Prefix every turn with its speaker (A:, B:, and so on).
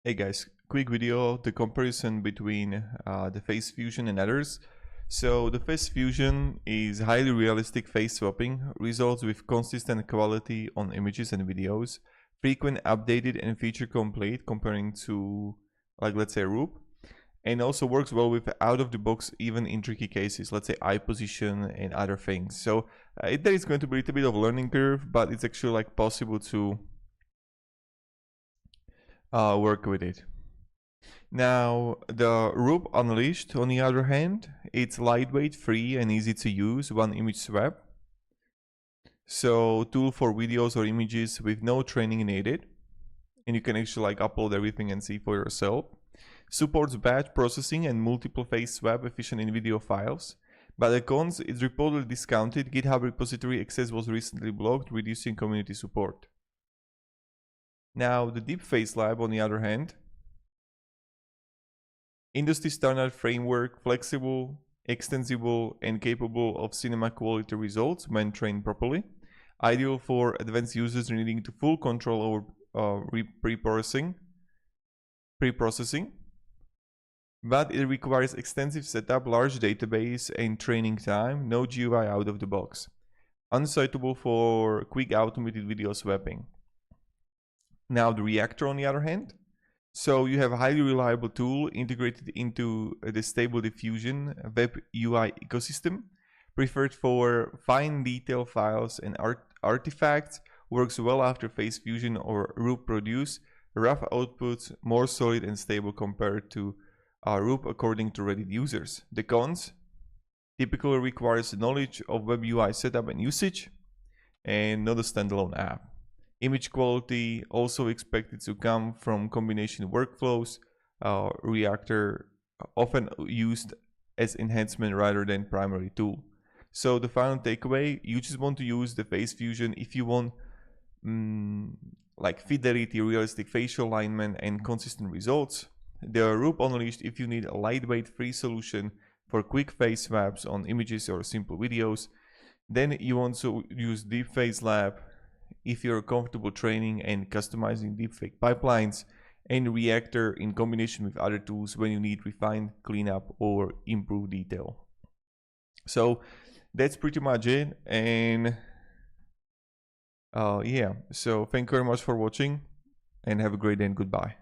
A: Hey guys, quick video, the comparison between the FaceFusion and others. So the FaceFusion is highly realistic face swapping, results with consistent quality on images and videos, frequent updated and feature complete comparing to, like, let's say Roop, and also works well with out of the box even in tricky cases, let's say eye position and other things. So there is going to be a little bit of a learning curve, but it's actually like possible to work with it. Now, the Roop Unleashed, on the other hand, it's lightweight, free, and easy to use, one image swap. So, tool for videos or images with no training needed. And you can actually like upload everything and see for yourself. Supports batch processing and multiple face swap efficient in video files. But the cons, it's reportedly discounted. GitHub repository access was recently blocked, reducing community support. Now, the DeepFaceLab, on the other hand, industry standard framework, flexible, extensible, and capable of cinema quality results when trained properly. Ideal for advanced users needing to full control over pre-processing. But it requires extensive setup, large database, and training time. No GUI out of the box. Unsuitable for quick automated video swapping. Now the Reactor, on the other hand. So you have a highly reliable tool integrated into the Stable Diffusion web UI ecosystem, preferred for fine detail files and artifacts, works well after FaceFusion or Roop produce, rough outputs, more solid and stable compared to Roop according to Reddit users. The cons, typically requires knowledge of web UI setup and usage, and not a standalone app. Image quality also expected to come from combination workflows, Reactor often used as enhancement rather than primary tool. So the final takeaway, you just want to use the FaceFusion if you want like fidelity, realistic facial alignment, and consistent results. The Roop Unleashed if you need a lightweight free solution for quick face swaps on images or simple videos. Then you want to use DeepFaceLab if you're comfortable training and customizing deepfake pipelines, and Reactor in combination with other tools when you need refined cleanup or improve detail. So that's pretty much it. And yeah, so thank you very much for watching and have a great day and goodbye.